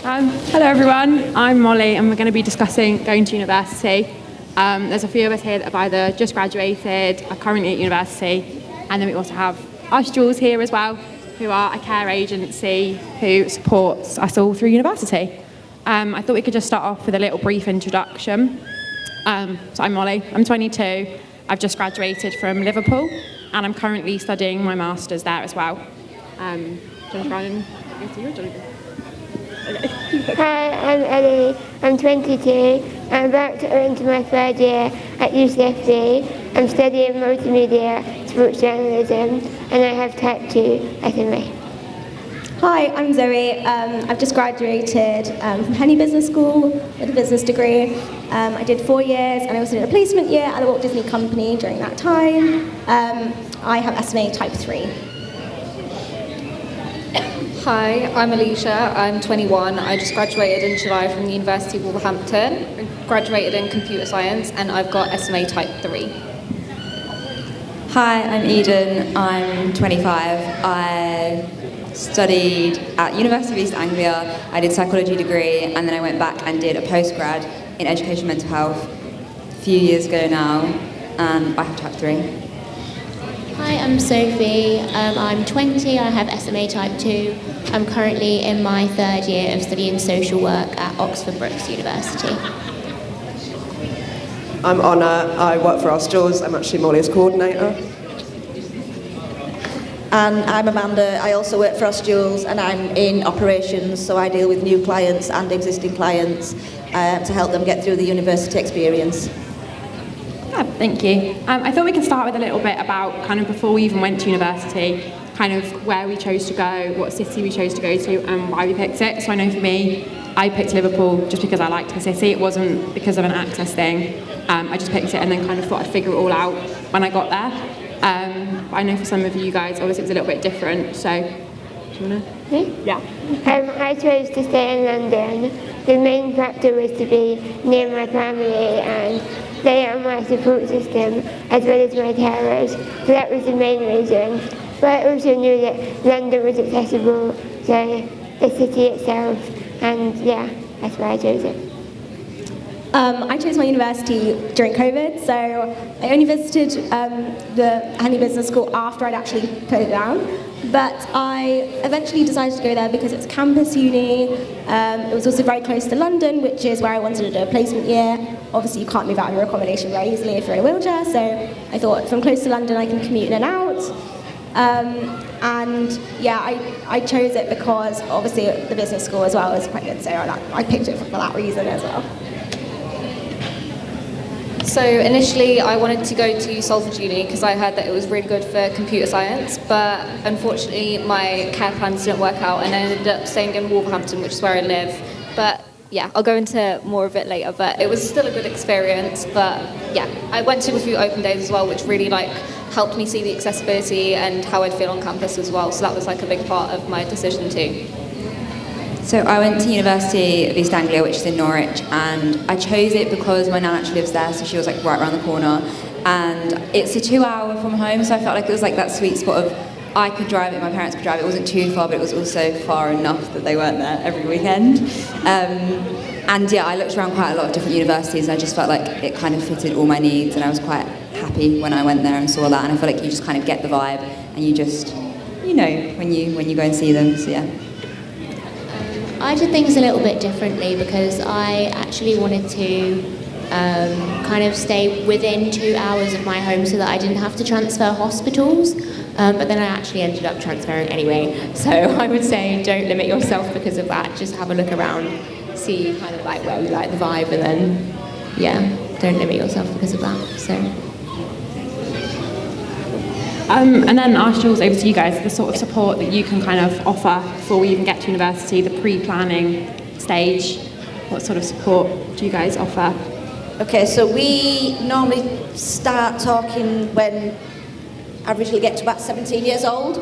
Hello everyone, I'm Molly and we're going to be discussing going to university. There's a few of us here that have either just graduated, are currently at university, and then we also have Ask Jules here as well, who are a care agency who supports us all through university. I thought we could just start off with a little brief introduction. So I'm Molly, I'm 22, I've just graduated from Liverpool and I'm currently studying my master's there as well. Do you want to try and go to you or do you want to go? Hi, I'm Ellie. I'm 22. I'm about to enter my third year at UCSD. I'm studying multimedia, sports journalism, and I have type 2 SMA. Hi, I'm Zoe. I've just graduated from Henley Business School with a business degree. I did 4 years and I also did a placement year at the Walt Disney Company during that time. I have SMA type 3. Hi, I'm Elisha, I'm 21, I just graduated in July from the University of Wolverhampton, graduated in computer science, and I've got SMA type 3. Hi, I'm Eden, I'm 25, I studied at University of East Anglia, I did psychology degree, and then I went back and did a postgrad in education and mental health a few years ago now, and I have type 3. Hi, I'm Sophie. I'm 20. I have SMA type 2. I'm currently in my third year of studying social work at Oxford Brookes University. I'm Honor. I work for Ask Jules. I'm actually Molly's coordinator. And I'm Amanda. I also work for Ask Jules and I'm in operations, so I deal with new clients and existing clients to help them get through the university experience. Thank you. I thought we could start with a little bit about kind of before we even went to university, kind of where we chose to go, what city we chose to go to and why we picked it. So I know for me, I picked Liverpool just because I liked the city. It wasn't because of an access thing. I just picked it and then kind of thought I'd figure it all out when I got there. But I know for some of you guys, obviously it was a little bit different. So, do you want to? Me? Yeah. I chose to stay in London. The main factor was to be near my family and they are my support system as well as my carers, so that was the main reason. But I also knew that London was accessible, so the city itself, and yeah, that's why I chose it. I chose my university during COVID, so I only visited the Henley Business School after I'd actually put it down. But I eventually decided to go there because it's a campus uni. It was also very close to London, which is where I wanted to do a placement year. Obviously, you can't move out of your accommodation very easily if you're in a wheelchair, so I thought if I'm close to London, I can commute in and out. And yeah, I chose it because obviously the business school as well is quite good, so I picked it for that reason as well. So initially I wanted to go to Salford Uni because I heard that it was really good for computer science, but unfortunately my care plans didn't work out and I ended up staying in Wolverhampton, which is where I live. But yeah, I'll go into more of it later, but it was still a good experience. But yeah, I went to a few open days as well, which really helped me see the accessibility and how I'd feel on campus as well. So that was a big part of my decision too. So I went to University of East Anglia, which is in Norwich, and I chose it because my nan actually lives there, so she was right around the corner. And it's a 2-hour from home, so I felt like it was that sweet spot of I could drive it, my parents could drive it. It wasn't too far, but it was also far enough that they weren't there every weekend. And yeah, I looked around quite a lot of different universities, and I just felt like it kind of fitted all my needs, and I was quite happy when I went there and saw that. And I feel like you just kind of get the vibe, and you just, when you go and see them. So yeah. I did things a little bit differently because I actually wanted to kind of stay within 2 hours of my home so that I didn't have to transfer hospitals. But then I actually ended up transferring anyway. So I would say don't limit yourself because of that. Just have a look around, see kind of where you like the vibe, and then, yeah, don't limit yourself because of that. So. And then Ask Jules, over to you guys, the sort of support that you can kind of offer before we even get to university, the pre-planning stage. What sort of support do you guys offer? Okay, so we normally start talking when averagely get to about 17 years old,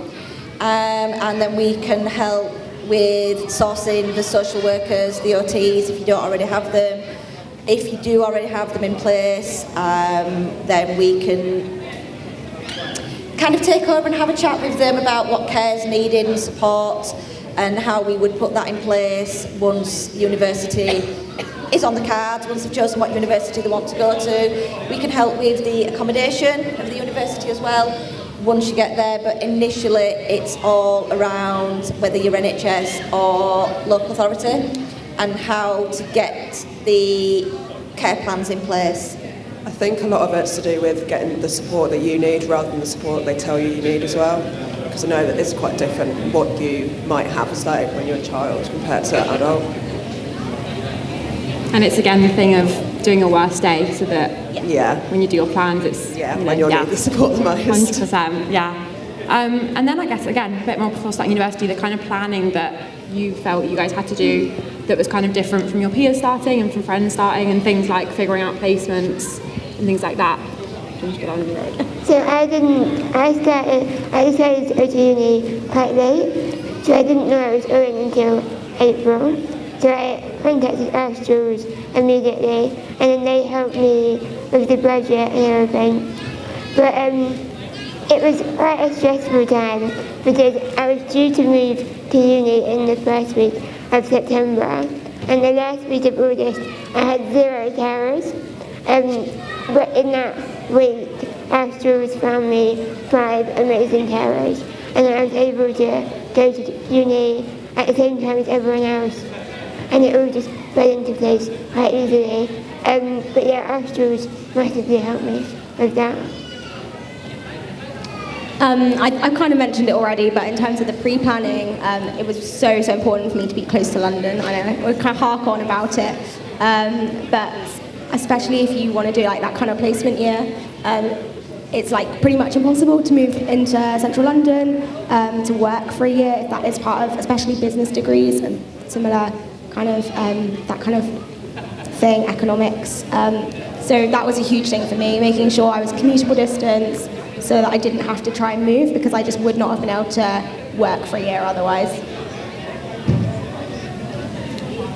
and then we can help with sourcing the social workers, the OTs, if you don't already have them. If you do already have them in place, then we can kind of take over and have a chat with them about what care is needed and support. and how we would put that in place once university is on the cards, once they've chosen what university they want to go to. We can help with the accommodation of the university as well once you get there, but initially it's all around whether you're NHS or local authority and how to get the care plans in place. I think a lot of it's to do with getting the support that you need rather than the support they tell you need as well. Because I know that it's quite different what you might have as like when you're a child compared to an adult. And it's again the thing of doing a worst day so that when you do your plans, it's when you'll need the support the most. 100%, yeah. And then I guess again a bit more before starting university, the kind of planning that you felt you guys had to do that was kind of different from your peers starting and from friends starting, and things like figuring out placements and things like that. So I decided to go to uni quite late, so I didn't know I was going until April. So I contacted Ask Jules immediately, and then they helped me with the budget and everything. But it was quite a stressful time because I was due to move to uni in the first week of September, and the last week of August I had 0 carers. But in that week, Ask Jules found me 5 amazing carers, and I was able to go to uni at the same time as everyone else, and it all just fell into place quite easily. But yeah, Ask Jules massively helped me with that. I kind of mentioned it already, but in terms of the pre-planning, it was so important for me to be close to London. I know we'll kind of hark on about it, but especially if you want to do like that kind of placement year, it's like pretty much impossible to move into central London to work for a year if that is part of, especially business degrees and similar kind of that kind of thing, economics. So that was a huge thing for me, making sure I was commutable distance, so that I didn't have to try and move, because I just would not have been able to work for a year otherwise.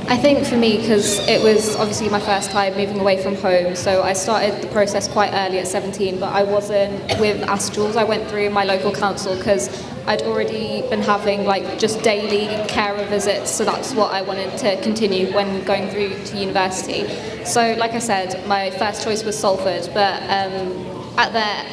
I think for me, because it was obviously my first time moving away from home, so I started the process quite early at 17, but I wasn't with Ask Jules. I went through my local council because I'd already been having like just daily carer visits, so that's what I wanted to continue when going through to university. So like I said, my first choice was Salford, but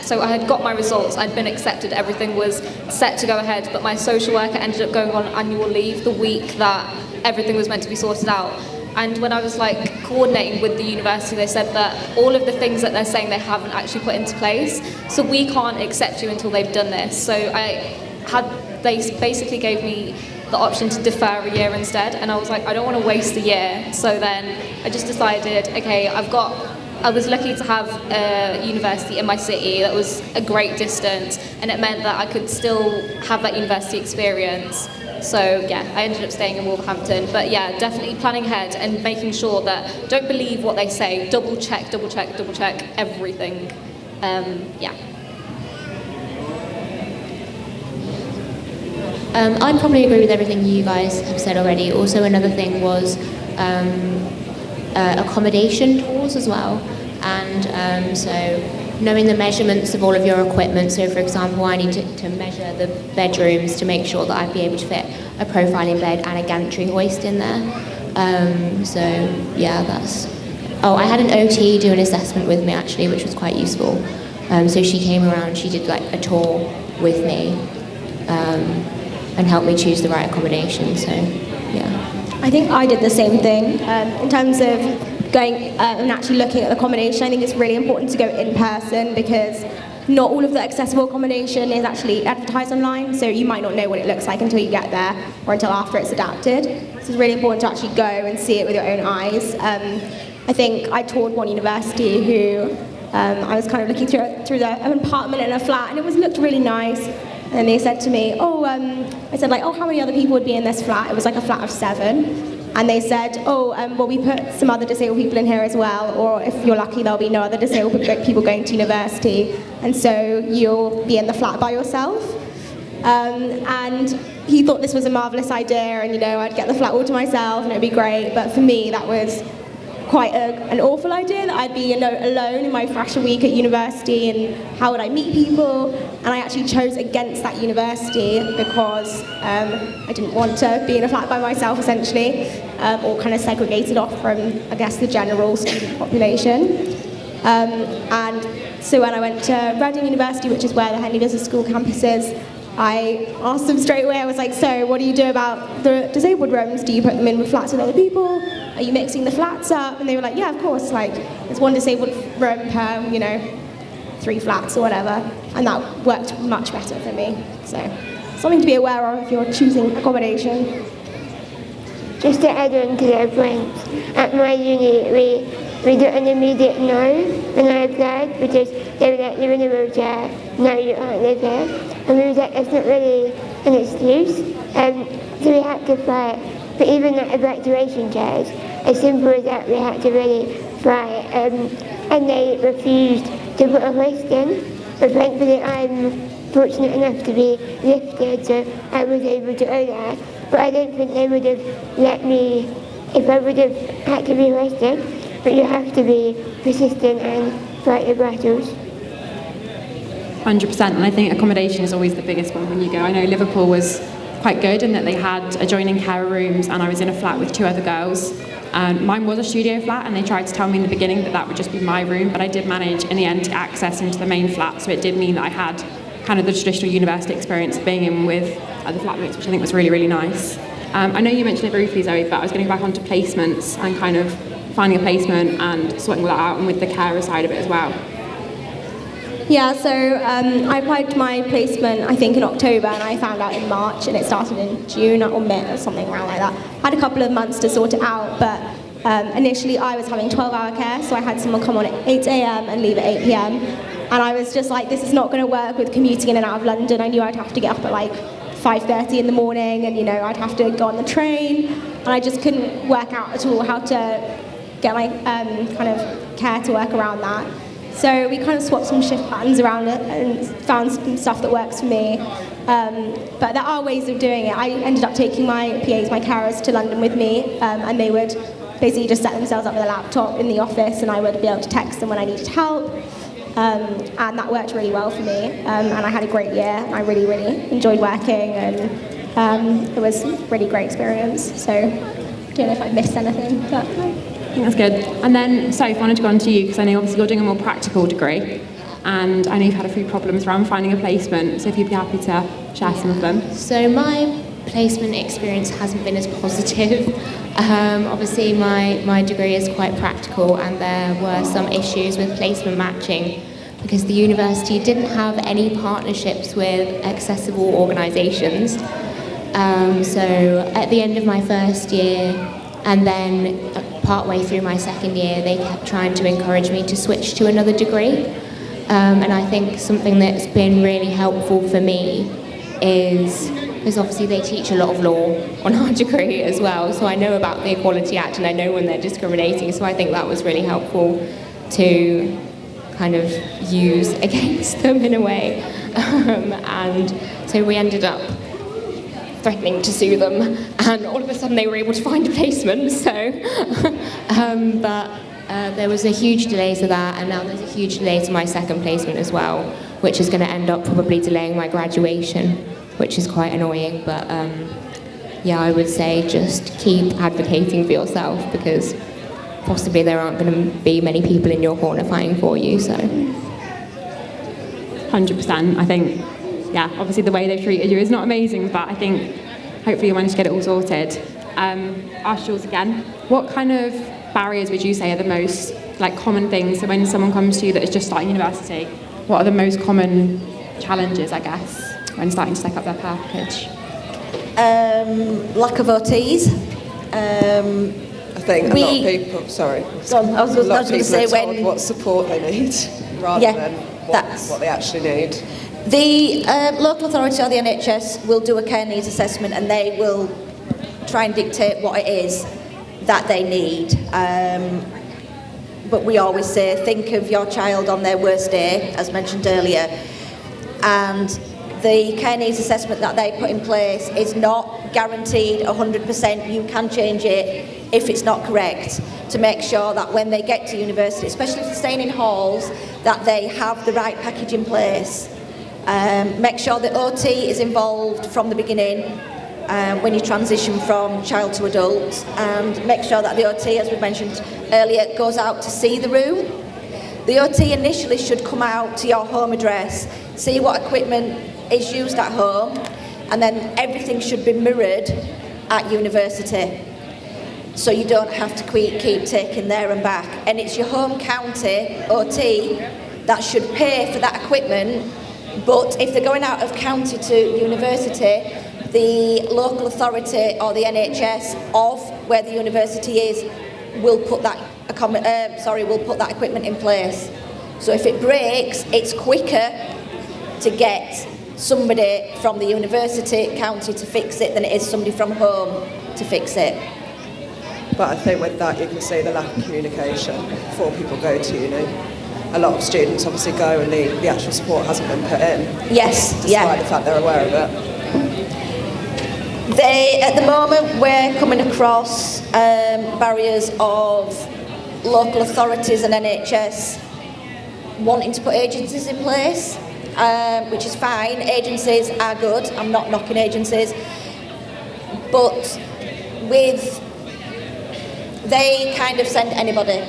so I had got my results, I'd been accepted, everything was set to go ahead, but my social worker ended up going on annual leave the week that everything was meant to be sorted out. And when I was like coordinating with the university, they said that all of the things that they're saying they haven't actually put into place, so we can't accept you until they've done this. So they basically gave me the option to defer a year instead, and I was like, I don't want to waste a year. So then I just decided, okay, I was lucky to have a university in my city that was a great distance, and it meant that I could still have that university experience. So yeah, I ended up staying in Wolverhampton. But yeah, definitely planning ahead and making sure that don't believe what they say, double check everything. Yeah. I'd probably agree with everything you guys have said already. Also, another thing was accommodation tours as well, and so knowing the measurements of all of your equipment. So for example, I need to measure the bedrooms to make sure that I'd be able to fit a profiling bed and a gantry hoist in there. So yeah, I had an OT do an assessment with me actually, which was quite useful. So she came around, she did like a tour with me and helped me choose the right accommodation. So yeah, I think I did the same thing in terms of going and actually looking at the accommodation. I think it's really important to go in person, because not all of the accessible accommodation is actually advertised online, so you might not know what it looks like until you get there or until after it's adapted. So it's really important to actually go and see it with your own eyes. I think I toured one university who I was kind of looking through an apartment in a flat, and it looked really nice. And they said to me, I said like, how many other people would be in this flat? It was like a flat of 7. And they said, well, we put some other disabled people in here as well, or if you're lucky, there'll be no other disabled people going to university, and so you'll be in the flat by yourself. And he thought this was a marvellous idea, and I'd get the flat all to myself, and it'd be great. But for me, that was quite an awful idea that I'd be alone in my freshman week at university, and how would I meet people? And I actually chose against that university because I didn't want to be in a flat by myself, essentially, or kind of segregated off from, I guess, the general student population. And so when I went to Reading University, which is where the Henley Business School campus is, I asked them straight away, I was like, so what do you do about the disabled rooms? Do you put them in with flats with other people? Are you mixing the flats up? And they were like, yeah, of course, like, there's one disabled room per, 3 flats or whatever. And that worked much better for me. So, something to be aware of if you're choosing accommodation. Just to add on to their points, at my uni we got an immediate no when I applied, because they were like, you're in a wheelchair, no, you can't live here. And we was like, that's not really an excuse. So we had to fight. But even like evacuation chairs, as simple as that, we had to really fight. And they refused to put a hoist in. But thankfully I'm fortunate enough to be lifted, so I was able to go there. But I don't think they would have let me if I would have had to be hoisted. But you have to be persistent and fight your battles. 100%, and I think accommodation is always the biggest one when you go. I know Liverpool was quite good in that they had adjoining carer rooms, and I was in a flat with 2 other girls. Mine was a studio flat, and they tried to tell me in the beginning that would just be my room, but I did manage in the end to access into the main flat, so it did mean that I had kind of the traditional university experience of being in with other flatmates, which I think was really, really nice. I know you mentioned it briefly, Zoe, but I was going to go back onto placements and kind of finding a placement and sorting all that out, and with the carer side of it as well. Yeah, so I applied to my placement, I think, in October, and I found out in March, and it started in June or May or something around like that. I had a couple of months to sort it out, but initially I was having 12-hour care, so I had someone come on at 8 a.m. and leave at 8 p.m. And I was just like, this is not going to work with commuting in and out of London. I knew I'd have to get up at like 5:30 in the morning, and I'd have to go on the train, and I just couldn't work out at all how to get my kind of care to work around that. So we kind of swapped some shift patterns around it and found some stuff that works for me. But there are ways of doing it. I ended up taking my PAs, my carers, to London with me, and they would basically just set themselves up with a laptop in the office, and I would be able to text them when I needed help. And that worked really well for me. And I had a great year. I really, really enjoyed working, and it was a really great experience. So I don't know if I missed anything, but I think that's good. And then, Sophie, I wanted to go on to you, because I know obviously you're doing a more practical degree, and I know you've had a few problems around finding a placement, so if you'd be happy to share some of them. So my placement experience hasn't been as positive. Obviously my degree is quite practical, and there were some issues with placement matching because the university didn't have any partnerships with accessible organisations. So at the end of my first year, and then partway through my second year, they kept trying to encourage me to switch to another degree. And I think something that's been really helpful for me is, because obviously they teach a lot of law on our degree as well, so I know about the Equality Act and I know when they're discriminating, so I think that was really helpful to kind of use against them in a way. And so we ended up threatening to sue them, and all of a sudden they were able to find a placement, so but there was a huge delay to that, and now there's a huge delay to my second placement as well, which is going to end up probably delaying my graduation, which is quite annoying. But yeah, I would say just keep advocating for yourself, because possibly there aren't going to be many people in your corner fighting for you. So 100%. I think, yeah, obviously the way they've treated you is not amazing, but I think hopefully you manage to get it all sorted. Ask Jules again, what kind of barriers would you say are the most common things? So when someone comes to you that is just starting university, what are the most common challenges, I guess, when starting to take up their package? Lack of OTs. I think a lot of people, sorry. I was going to say told what support they need rather than what they actually need. The local authority or the NHS will do a care needs assessment, and they will try and dictate what it is that they need. But we always say, think of your child on their worst day, as mentioned earlier. And the care needs assessment that they put in place is not guaranteed 100%. You can change it if it's not correct. to make sure that when they get to university, especially if they're staying in halls, that they have the right package in place. Make sure that OT is involved from the beginning when you transition from child to adult, and make sure that the OT, as we mentioned earlier, goes out to see the room. The OT initially should come out to your home address, see what equipment is used at home, and then everything should be mirrored at university. So you don't have to keep taking there and back. And it's your home county OT that should pay for that equipment, but if they're going out of county to university, the local authority or the NHS of where the university is will put that equipment in place. So if it breaks, it's quicker to get somebody from the university county to fix it than it is somebody from home to fix it. But I think with that you can see the lack of communication before people go to uni. A lot of students obviously go and the actual support hasn't been put in. Yes, despite the fact they're aware of it. At the moment, we're coming across barriers of local authorities and NHS wanting to put agencies in place, which is fine. Agencies are good. I'm not knocking agencies. But they kind of send anybody.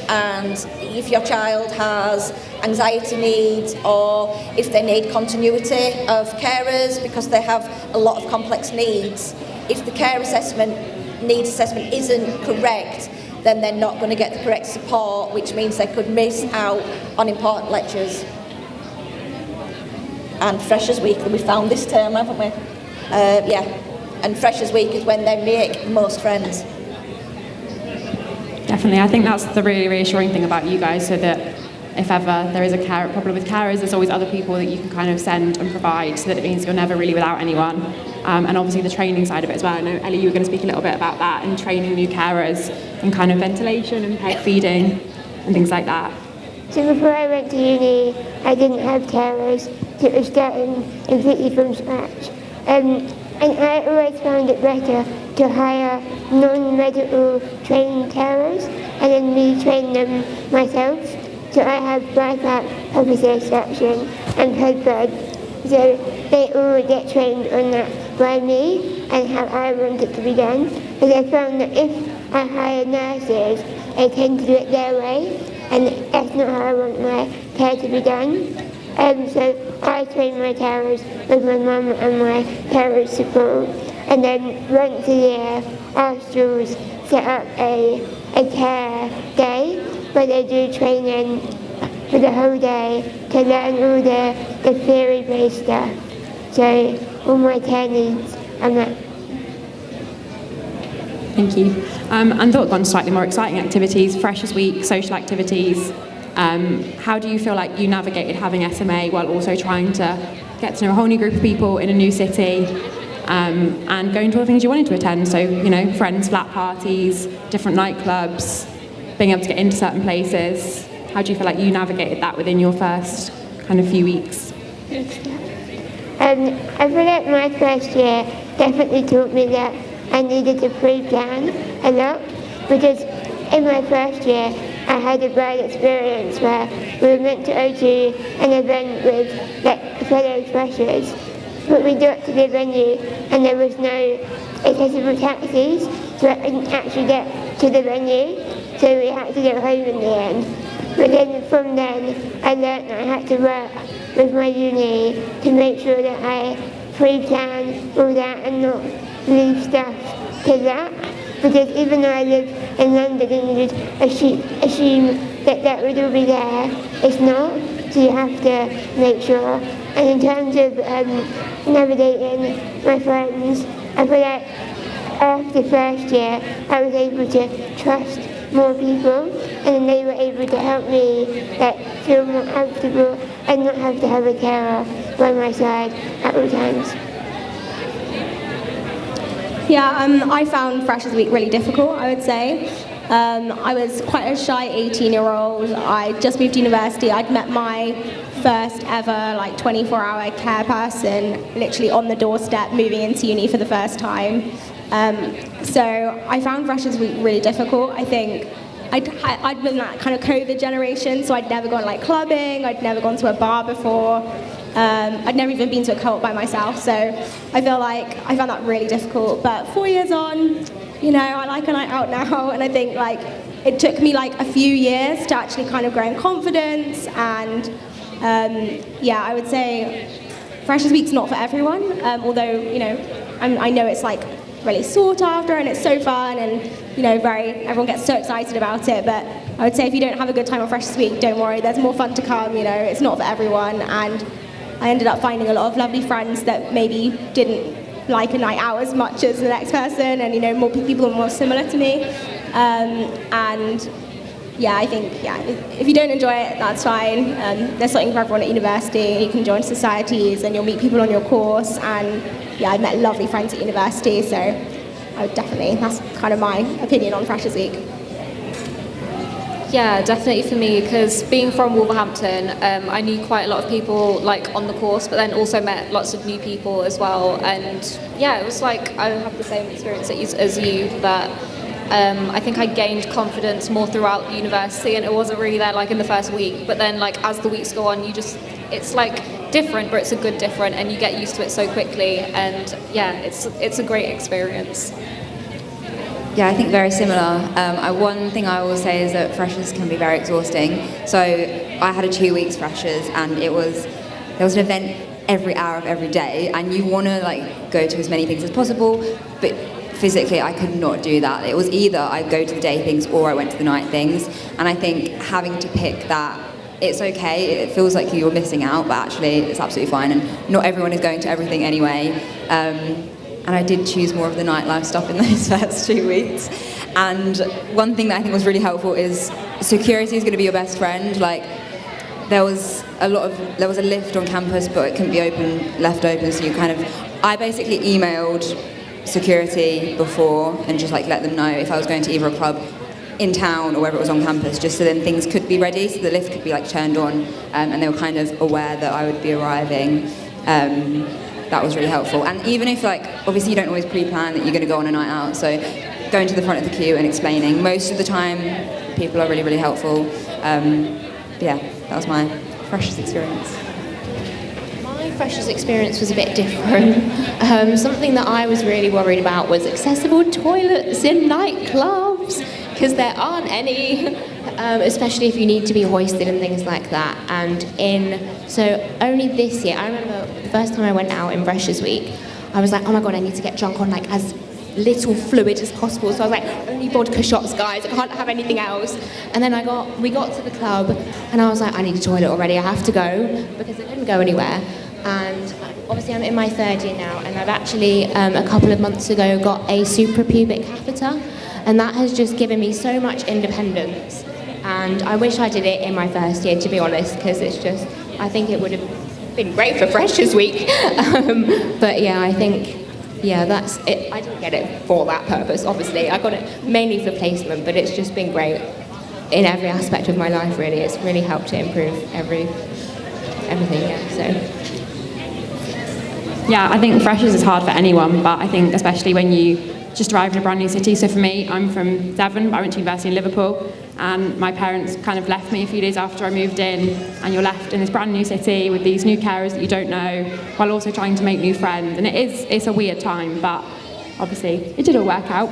And if your child has anxiety needs, or if they need continuity of carers because they have a lot of complex needs, if the care needs assessment isn't correct, then they're not going to get the correct support, which means they could miss out on important lectures. And Freshers Week, we found this term, haven't we? And Freshers Week is when they make most friends. Definitely, I think that's the really reassuring thing about you guys, so that if ever there is a problem with carers, there's always other people that you can kind of send and provide, so that it means you're never really without anyone. And obviously the training side of it as well. I know, Ellie, you were going to speak a little bit about that, and training new carers and kind of ventilation and peg feeding and things like that. So before I went to uni, I didn't have carers, so it was starting completely from scratch. And I always found it better to hire non-medical trained carers and then me train them myself. So I have BiPAP, public extraction and peg fed. So they all get trained on that by me and how I want it to be done. Because I found that if I hire nurses, they tend to do it their way, and that's not how I want my care to be done. So I train my carers with my mum and my carers support, and then once a year, Ask Jules set up a care day where they do training for the whole day to learn all the theory-based stuff. So all my care needs and that. Thank you. And thought on slightly more exciting activities, Freshers Week, social activities. How do you feel like you navigated having SMA while also trying to get to know a whole new group of people in a new city, and going to all the things you wanted to attend? So, you know, friends, flat parties, different nightclubs, being able to get into certain places. How do you feel like you navigated that within your first kind of few weeks? I feel like my first year definitely taught me that I needed to pre-plan a lot, because in my first year I had a bad experience where we were meant to go to an event with fellow freshers, but we got to the venue and there was no accessible taxis, so I didn't actually get to the venue, so we had to go home in the end. But then from then I learnt that I had to work with my uni to make sure that I pre-plan all that and not leave stuff to that. Because even though I live in London and you just assume that would all be there, it's not. So you have to make sure. And in terms of navigating my friends, I feel like after first year I was able to trust more people, and then they were able to help me feel more comfortable and not have to have a carer by my side at all times. Yeah, I found Freshers Week really difficult, I would say. I was quite a shy 18-year-old. I just moved to university. I'd met my first ever 24-hour care person literally on the doorstep moving into uni for the first time. So I found Freshers Week really difficult. I think I'd been that kind of COVID generation, so I'd never gone like clubbing, I'd never gone to a bar before, I'd never even been to a co-op by myself, so I feel like I found that really difficult. But 4 years on, you know, I like a night out now, and I think like it took me like a few years to actually kind of grow in confidence, and yeah, I would say Freshers Week's not for everyone, although, you know, I know it's like really sought after and it's so fun, and you know, everyone gets so excited about it. But I would say if you don't have a good time on Freshers Week, don't worry, there's more fun to come. You know, it's not for everyone, and I ended up finding a lot of lovely friends that maybe didn't like a night out as much as the next person, and you know, more people are more similar to me, and yeah, I think, yeah, if you don't enjoy it, that's fine. There's something for everyone at university. You can join societies and you'll meet people on your course, and yeah, I met lovely friends at university, so I would definitely, that's kind of my opinion on Freshers Week. Yeah, definitely for me, because being from Wolverhampton, I knew quite a lot of people like on the course, but then also met lots of new people as well. And yeah, it was like I have the same experience as you, but I think I gained confidence more throughout university, and it wasn't really there like in the first week. But then like as the weeks go on, it's like different, but it's a good different, and you get used to it so quickly. And yeah, it's a great experience. Yeah, I think very similar. One thing I will say is that freshers can be very exhausting. So I had a 2 weeks freshers, and there was an event every hour of every day, and you want to like go to as many things as possible, but physically I could not do that. It was either I go to the day things or I went to the night things, and I think having to pick that, it's okay, it feels like you're missing out, but actually it's absolutely fine, and not everyone is going to everything anyway. And I did choose more of the nightlife stuff in those first 2 weeks. And one thing that I think was really helpful is security is going to be your best friend. Like, there was a lift on campus, but it couldn't be left open, so I basically emailed security before and just like let them know if I was going to either a club in town or whether it was on campus, just so then things could be ready, so the lift could be like turned on, and they were kind of aware that I would be arriving. That was really helpful. And even if like, obviously you don't always pre-plan that you're going to go on a night out, so going to the front of the queue and explaining, most of the time people are really, really helpful. But yeah, that was my freshers experience. My freshers experience was a bit different. Something that I was really worried about was accessible toilets in nightclubs, because there aren't any, especially if you need to be hoisted and things like that. So only this year, I remember the first time I went out in Freshers Week, I was like, oh my god, I need to get drunk on like as little fluid as possible. So I was like, only vodka shots, guys, I can't have anything else. And then we got to the club, and I was like, I need a toilet already, I have to go, because I couldn't go anywhere. And obviously I'm in my third year now, and I've actually, a couple of months ago, got a suprapubic catheter, and that has just given me so much independence. And I wish I did it in my first year, to be honest, because it's just, I think it would have been great for Freshers Week. But yeah, I think, yeah, that's it. I didn't get it for that purpose, obviously. I got it mainly for placement, but it's just been great in every aspect of my life, really. It's really helped to improve everything, yeah, so. Yeah, I think freshers is hard for anyone, but I think especially when you just arrive in a brand new city. So for me, I'm from Devon, but I went to university in Liverpool, and my parents kind of left me a few days after I moved in, and you're left in this brand new city with these new carers that you don't know, while also trying to make new friends. And it's a weird time, but obviously it did all work out.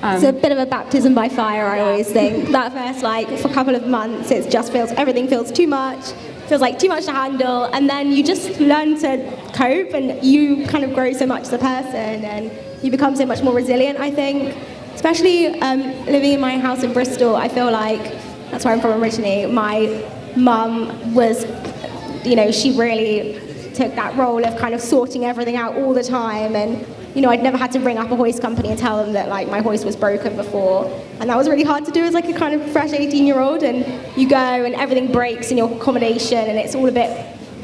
It's a bit of a baptism by fire, I always think. That first, for a couple of months, it just everything feels too much. Feels like too much to handle, and then you just learn to cope, and you kind of grow so much as a person, and you become so much more resilient, I think. Especially living in my house in Bristol, I feel like, that's where I'm from originally, my mum was, she really took that role of kind of sorting everything out all the time, and I'd never had to ring up a hoist company and tell them that like my hoist was broken before, and that was really hard to do as like a kind of fresh 18-year-old, and you go and everything breaks in your accommodation and it's all a bit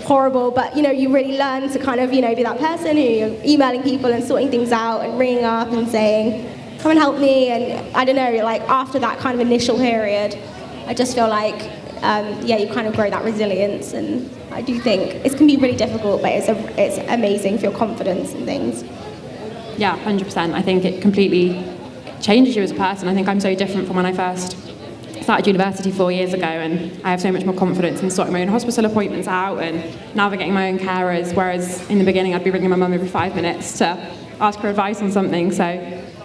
horrible, but you really learn to kind of be that person who you're emailing people and sorting things out and ringing up and saying, come and help me. And I don't know, like after that kind of initial period, I just feel like you kind of grow that resilience, and I do think it can be really difficult, but it's amazing for your confidence and things. Yeah, 100%. I think it completely changes you as a person. I think I'm so different from when I first started university 4 years ago, and I have so much more confidence in sorting my own hospital appointments out and navigating my own carers, whereas in the beginning I'd be ringing my mum every 5 minutes to ask for advice on something. So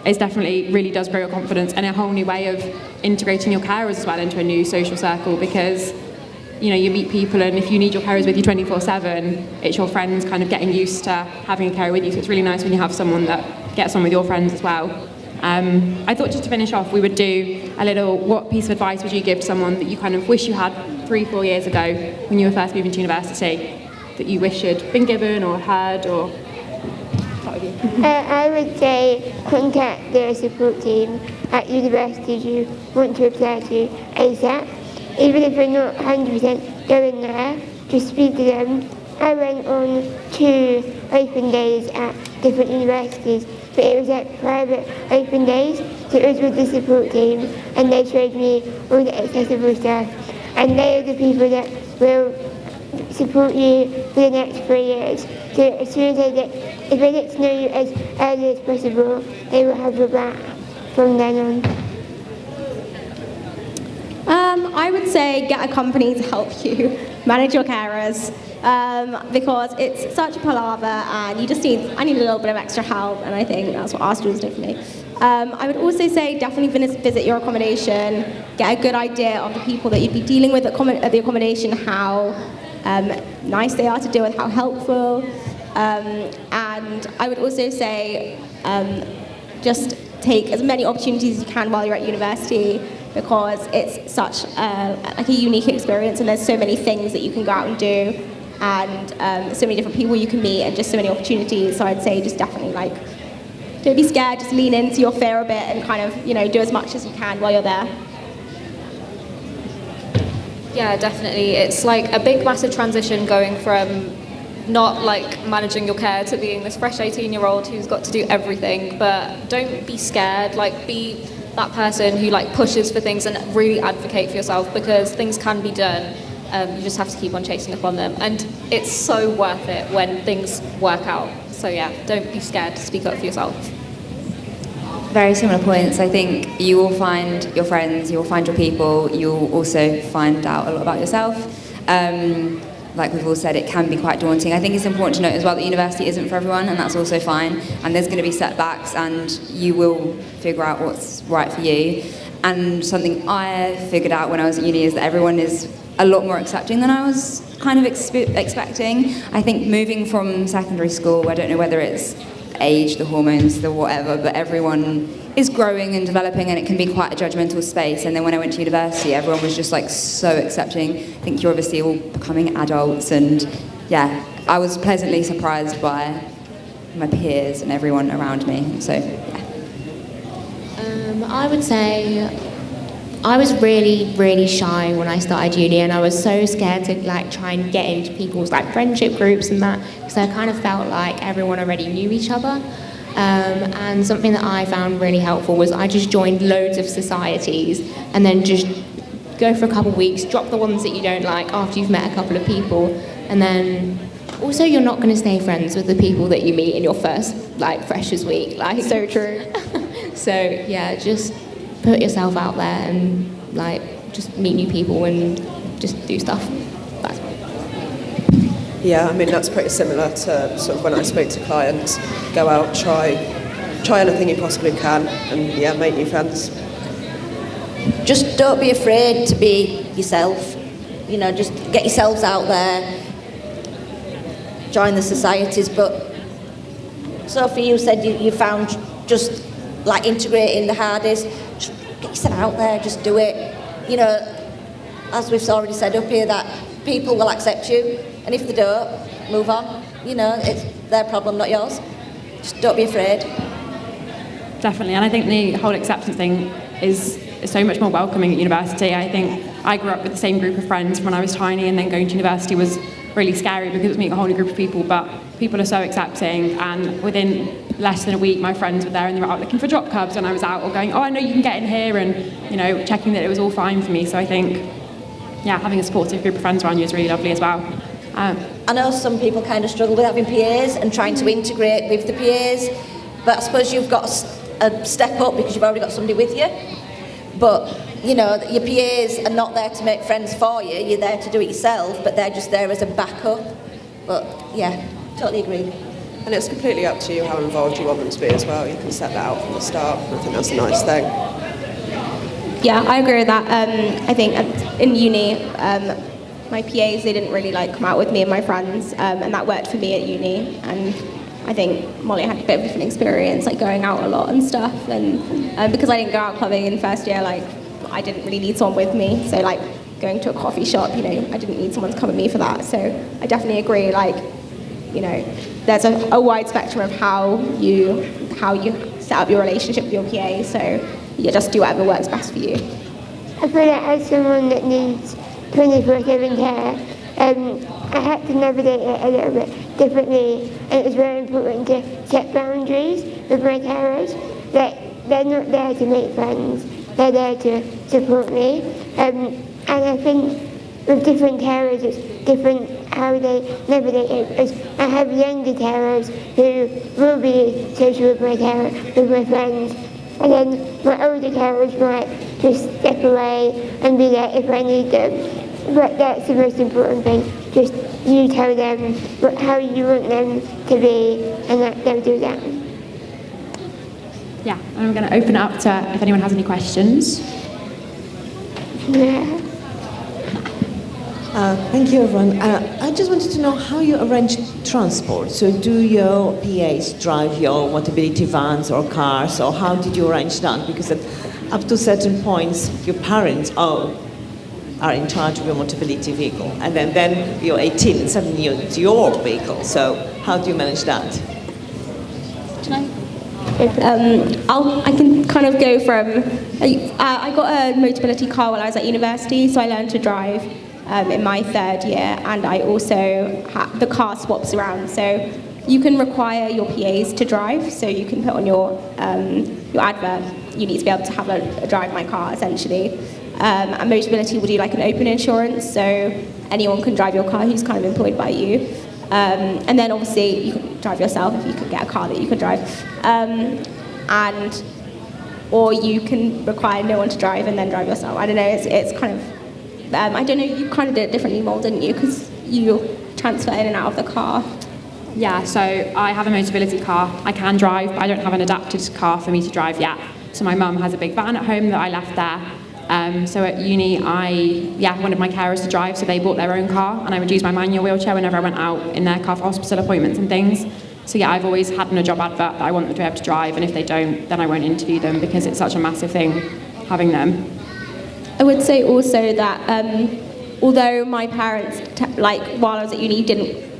it definitely really does grow your confidence and a whole new way of integrating your carers as well into a new social circle, because you know, you meet people, and if you need your carers with you 24/7, it's your friends kind of getting used to having a carer with you. So it's really nice when you have someone that gets on with your friends as well. I thought just to finish off, we would do a little, what piece of advice would you give to someone that you kind of wish you had 3-4 years ago when you were first moving to university, that you wish you'd been given or heard, or start with you? I would say contact the support team at universities you want to apply to ASAP. Even if you're not 100% going there, just speak to them. I went on 2 open days at different universities, but it was like private open days, so it was with the support team, and they showed me all the accessible stuff, and they are the people that will support you for the next 3 years. So as soon as if they get to know you as early as possible, they will have your back from then on. I would say get a company to help you manage your carers, because it's such a palaver, and I need a little bit of extra help, and I think that's what Ask Jules did for me. I would also say definitely visit your accommodation, get a good idea of the people that you'd be dealing with at the accommodation, how nice they are to deal with, how helpful, and I would also say just take as many opportunities as you can while you're at university, because it's such a unique experience, and there's so many things that you can go out and do, and so many different people you can meet, and just so many opportunities. So I'd say just definitely don't be scared, just lean into your fear a bit and kind of do as much as you can while you're there. Yeah, definitely. It's like a big, massive transition going from not managing your care to being this fresh 18-year-old who's got to do everything. But don't be scared. Be that person who pushes for things and really advocate for yourself, because things can be done. You just have to keep on chasing up on them, and it's so worth it when things work out. So yeah, don't be scared to speak up for yourself. Very similar points. I think you will find your friends, you will find your people, you'll also find out a lot about yourself. Like we've all said, it can be quite daunting. I think it's important to note as well that university isn't for everyone, and that's also fine. And there's going to be setbacks, and you will figure out what's right for you. And something I figured out when I was at uni is that everyone is a lot more accepting than I was kind of expecting. I think moving from secondary school, I don't know whether it's age, the hormones, the whatever, but everyone is growing and developing, and it can be quite a judgmental space. And then when I went to university, everyone was just so accepting. I think you're obviously all becoming adults, and yeah, I was pleasantly surprised by my peers and everyone around me. So yeah. I would say I was really, really shy when I started uni, and I was so scared to try and get into people's friendship groups and that, because I kind of felt like everyone already knew each other. And something that I found really helpful was I just joined loads of societies, and then just go for a couple of weeks, drop the ones that you don't like after you've met a couple of people, and then also you're not going to stay friends with the people that you meet in your first freshers week. So true. So yeah, just put yourself out there and just meet new people and just do stuff. That's Yeah, I mean that's pretty similar to sort of when I spoke to clients. Go out, try anything you possibly can, and yeah, make new friends. Just don't be afraid to be yourself. Just get yourselves out there, join the societies. But Sophie, you said you found just integrating the hardest. Just get yourself out there, just do it. As we've already said up here, that people will accept you, and if they don't, move on. It's their problem, not yours. Just don't be afraid. Definitely, and I think the whole acceptance thing is so much more welcoming at university. I think I grew up with the same group of friends when I was tiny, and then going to university was really scary because it was meeting a whole new group of people, but people are so accepting, and within less than a week my friends were there and they were out looking for drop clubs when I was out, or going, oh, I know you can get in here, and checking that it was all fine for me. So I think, yeah, having a supportive group of friends around you is really lovely as well. I know some people kind of struggle with having PAs and trying to integrate with the PAs. But I suppose you've got a step up because you've already got somebody with you. But, you know, your PAs are not there to make friends for you. You're there to do it yourself, but they're just there as a backup. But, yeah, totally agree. And it's completely up to you how involved you want them to be as well. You can set that out from the start. I think that's a nice thing. Yeah, I agree with that. I think in uni, my PAs, they didn't really like come out with me and my friends, and that worked for me at uni. And I think Molly had a bit of a different experience, like going out a lot and stuff. And because I didn't go out clubbing in first year, like I didn't really need someone with me. So like going to a coffee shop, you know, I didn't need someone to come with me for that. So I definitely agree. Like, you know, there's a wide spectrum of how you set up your relationship with your PA. So you just do whatever works best for you. I feel like as someone that needs 24/7 care, I had to navigate it a little bit differently, and it was very important to set boundaries with my carers. That they're not there to make friends, they're there to support me. And I think with different carers, it's different how they navigate it. As I have younger carers who will be social with my friends, and then my older carers might just step away and be there if I need them. But that's the most important thing. Just you tell them how you want them to be, and they'll do that. Yeah, and I'm going to open it up to if anyone has any questions. Yeah. Thank you, everyone. I just wanted to know how you arrange transport. So do your PAs drive your mobility vans or cars, or how did you arrange that? Because up to certain points, your parents are in charge of your mobility vehicle. And then you're 18 and suddenly it's your vehicle. So how do you manage that? I can kind of go from, I got a mobility car while I was at university, so I learned to drive in my third year, and I also the car swaps around, so you can require your PAs to drive, so you can put on your advert, you need to be able to have a drive my car, essentially. And Motability will do like an open insurance, so anyone can drive your car who's kind of employed by you. And then obviously you can drive yourself if you can get a car that you can drive. Or you can require no one to drive and then drive yourself. I don't know, it's kind of, I don't know, you kind of did it differently, Mol, didn't you? Because you transfer in and out of the car. Yeah, so I have a Motability car. I can drive, but I don't have an adapted car for me to drive yet. So my mum has a big van at home that I left there. So at uni, I wanted my carers to drive, so they bought their own car, and I would use my manual wheelchair whenever I went out in their car for hospital appointments and things. So yeah, I've always had in a job advert that I want them to be able to drive, and if they don't, then I won't interview them because it's such a massive thing having them. I would say also that although my parents, while I was at uni,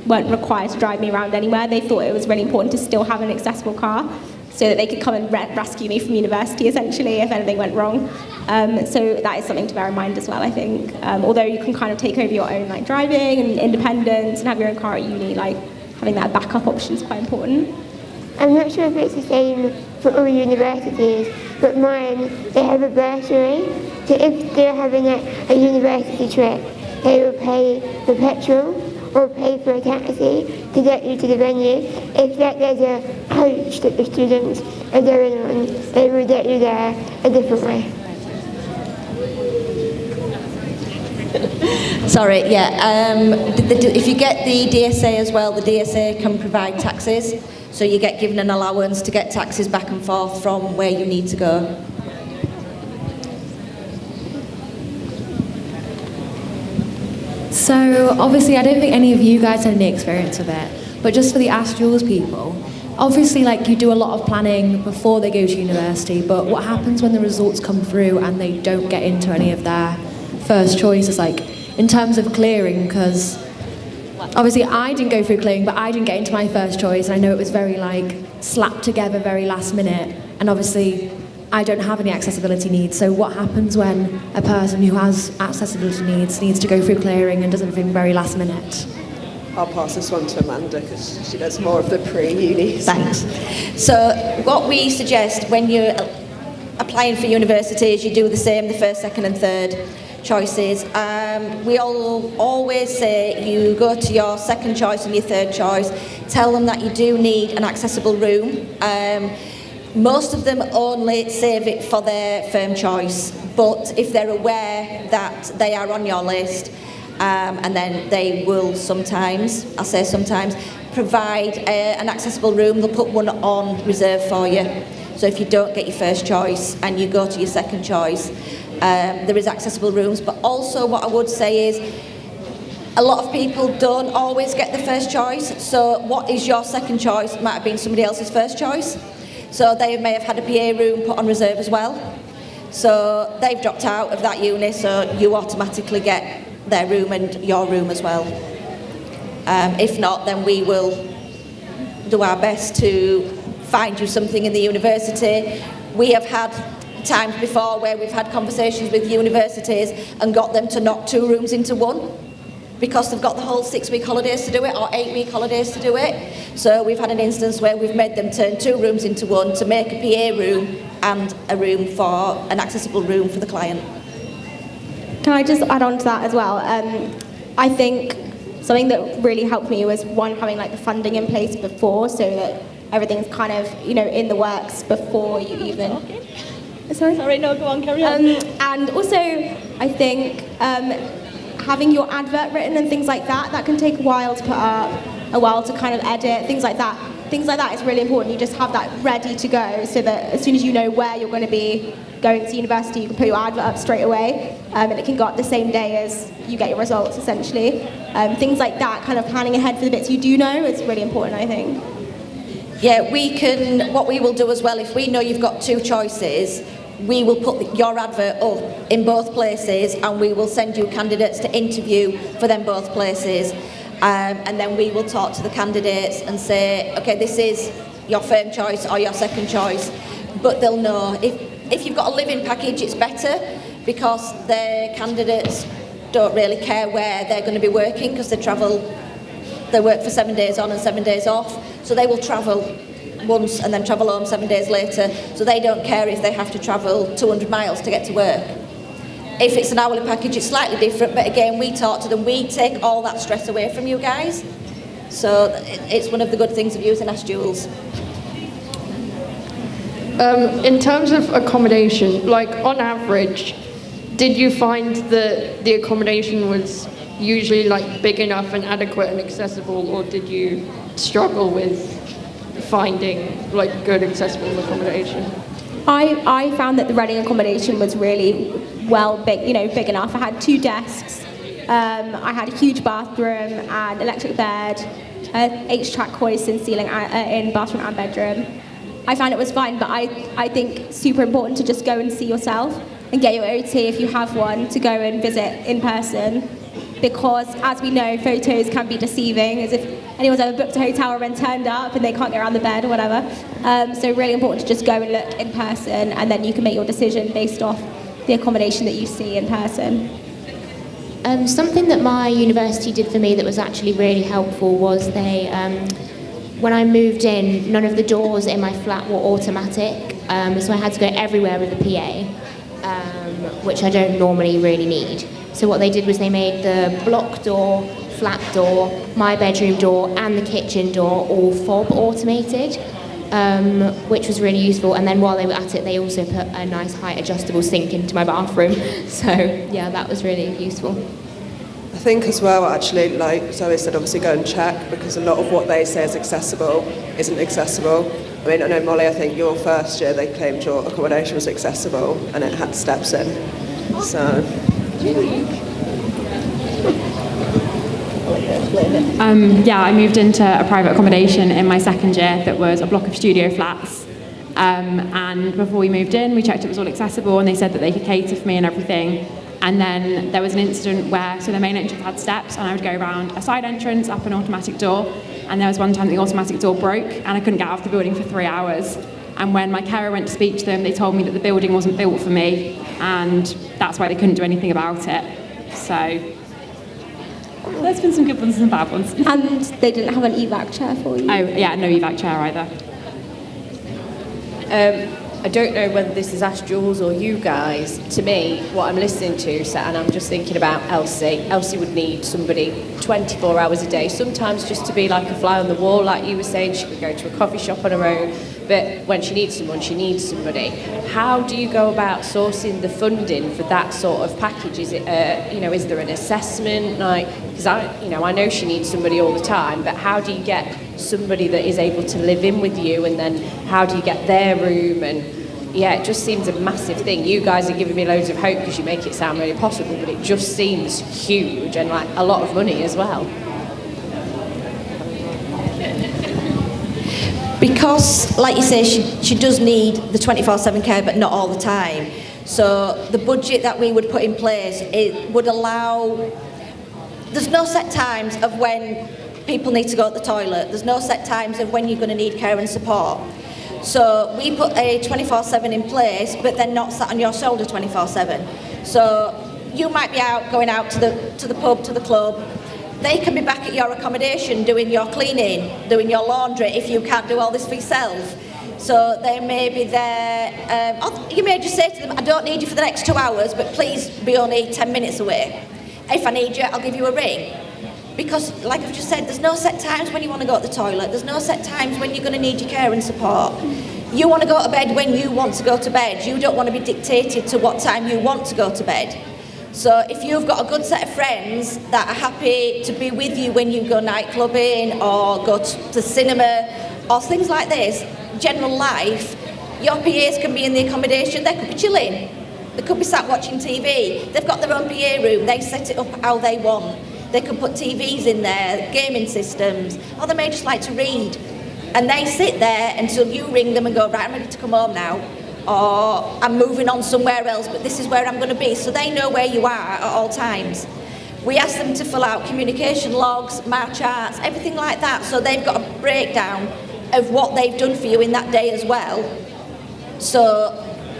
weren't required to drive me around anywhere, they thought it was really important to still have an accessible car so that they could come and rescue me from university, essentially, if anything went wrong. So that is something to bear in mind as well, I think. Although you can kind of take over your own driving and independence and have your own car at uni, having that backup option is quite important. I'm not sure if it's the same for all universities, but mine, they have a bursary. So if they're having a university trip, they will pay for petrol or pay for a taxi to get you to the venue. If there's a coach that the students are going on, they will get you there a different way. Sorry, yeah. If you get the DSA as well, the DSA can provide taxis, so you get given an allowance to get taxis back and forth from where you need to go. So obviously I don't think any of you guys had any experience with it, but just for the Ask Jules people, obviously you do a lot of planning before they go to university, but what happens when the results come through and they don't get into any of their first choices, in terms of clearing? Because obviously I didn't go through clearing, but I didn't get into my first choice, and I know it was very slapped together very last minute, and obviously I don't have any accessibility needs. So what happens when a person who has accessibility needs to go through clearing and does everything very last minute? I'll pass this one to Amanda because she does more of the pre-uni. Thanks. So what we suggest when you're applying for universities, you do the same the first, second and third choices. We all always say you go to your second choice and your third choice. Tell them that you do need an accessible room. Most of them only save it for their firm choice, but if they're aware that they are on your list, and then they will sometimes, I say sometimes, provide an accessible room. They'll put one on reserve for you. So if you don't get your first choice and you go to your second choice, there is accessible rooms. But also what I would say is a lot of people don't always get the first choice. So what is your second choice might have been somebody else's first choice. So they may have had a PA room put on reserve as well. So they've dropped out of that unit, so you automatically get their room and your room as well. If not, then we will do our best to find you something in the university. We have had times before where we've had conversations with universities and got them to knock 2 rooms into one because they've got the whole 6-week holidays to do it or 8-week holidays to do it. So we've had an instance where we've made them turn 2 rooms into one to make a PA room and a room for an accessible room for the client. Can I just add on to that as well? I think something that really helped me was one, having like the funding in place before, so that everything's kind of, you know, in the works before you even. Sorry, no, go on, carry on. And also, I think having your advert written and things like that, that can take a while to put up, a while to kind of edit, things like that. Things like that is really important. You just have that ready to go so that as soon as you know where you're going to be going to university, you can put your advert up straight away, and it can go up the same day as you get your results, essentially. Things like that, kind of planning ahead for the bits you do know is really important, I think. Yeah, what we will do as well, if we know you've got 2 choices, we will put your advert up in both places and we will send you candidates to interview for them both places. And then we will talk to the candidates and say, okay, this is your firm choice or your second choice, but they'll know. If you've got a living package, it's better because the candidates don't really care where they're going to be working because they work for 7 days on and 7 days off, so they will travel once and then travel home 7 days later, so they don't care if they have to travel 200 miles to get to work. If it's an hourly package, it's slightly different, but again, we talk to them, we take all that stress away from you guys. So it's one of the good things of using Ask Jules. In terms of accommodation, like on average, did you find that the accommodation was usually like big enough and adequate and accessible, or did you struggle with finding like good accessible accommodation? I found that the Reading accommodation was really big enough. I had 2 desks, I had a huge bathroom and electric bed, H-track hoist in ceiling in bathroom and bedroom. I found it was fine, but I think super important to just go and see yourself and get your OT if you have one, to go and visit in person, because as we know, photos can be deceiving, as if anyone's ever booked a hotel and then turned up and they can't get around the bed or whatever. So really important to just go and look in person, and then you can make your decision based off the accommodation that you see in person. Something that my university did for me that was actually really helpful was they, when I moved in, none of the doors in my flat were automatic, so I had to go everywhere with the PA, which I don't normally really need. So what they did was they made the block door, flat door, my bedroom door and the kitchen door all fob automated, which was really useful. And then while they were at it, they also put a nice height adjustable sink into my bathroom. So yeah, that was really useful. I think as well, actually, like Zoe said, obviously go and check, because a lot of what they say is accessible isn't accessible. I mean, I know, Molly, I think your first year they claimed your accommodation was accessible and it had steps in. So. I moved into a private accommodation in my second year that was a block of studio flats. And before we moved in, we checked it was all accessible, and they said that they could cater for me and everything. And then there was an incident where, so the main entrance had steps, and I would go around a side entrance, up an automatic door, and there was one time the automatic door broke, and I couldn't get out of the building for 3 hours. And when my carer went to speak to them, they told me that the building wasn't built for me, and that's why they couldn't do anything about it. So there's been some good ones and some bad ones. And they didn't have an evac chair for you? Oh, yeah, no evac chair either. I don't know whether this is Ask Jules or you guys. To me, what I'm listening to, and I'm just thinking about Elsie. Elsie would need somebody 24 hours a day, sometimes just to be like a fly on the wall, like you were saying. She could go to a coffee shop on her own, but when she needs someone, she needs somebody. How do you go about sourcing the funding for that sort of package? Is it, is there an assessment? Because I know she needs somebody all the time, but how do you get somebody that is able to live in with you, and then how do you get their room? And yeah, it just seems a massive thing. You guys are giving me loads of hope because you make it sound really possible, but it just seems huge and like a lot of money as well. Because, like you say, she does need the 24/7 care, but not all the time. So the budget that we would put in place, it would allow... There's no set times of when people need to go to the toilet. There's no set times of when you're going to need care and support. So we put a 24/7 in place, but then not sat on your shoulder 24/7. So you might be going out to the pub, to the club. They can be back at your accommodation doing your cleaning, doing your laundry if you can't do all this for yourself. So they may be there. You may just say to them, I don't need you for the next 2 hours, but please be only 10 minutes away. If I need you, I'll give you a ring. Because, like I've just said, there's no set times when you want to go to the toilet. There's no set times when you're going to need your care and support. You want to go to bed when you want to go to bed. You don't want to be dictated to what time you want to go to bed. So if you've got a good set of friends that are happy to be with you when you go night clubbing or go to the cinema or things like this, general life, your PAs can be in the accommodation. They could be chilling. They could be sat watching TV. They've got their own PA room. They set it up how they want. They can put TVs in there, gaming systems, or they may just like to read. And they sit there until you ring them and go, right, I'm ready to come home now. Or I'm moving on somewhere else, but this is where I'm going to be. So they know where you are at all times. We ask them to fill out communication logs, march charts, everything like that. So they've got a breakdown of what they've done for you in that day as well. So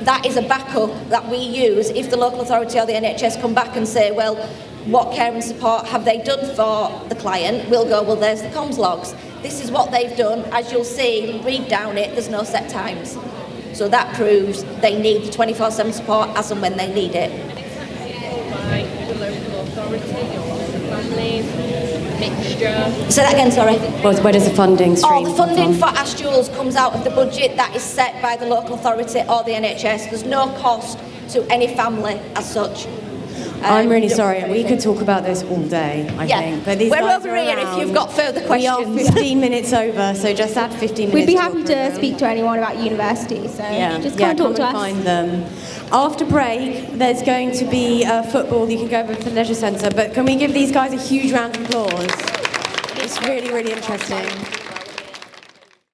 that is a backup that we use if the local authority or the NHS come back and say, well, what care and support have they done for the client? We'll go, well, there's the comms logs. This is what they've done. As you'll see, read down it, there's no set times. So that proves they need the 24/7 support as and when they need it. Say that again, sorry. Where does the funding stream the funding for Ask Jules comes out of the budget that is set by the local authority or the NHS. There's no cost to any family as such. I'm really sorry. We could talk about this all day, I think. But these we're guys over are here around. if you've got further questions. We are 15 minutes over, so just add 15 minutes. We'd be to happy your to programme. speak to anyone about university, so just come and talk to us. Find them. After break, there's going to be football. You can go over to the leisure centre, but can we give these guys a huge round of applause? It's really, really interesting.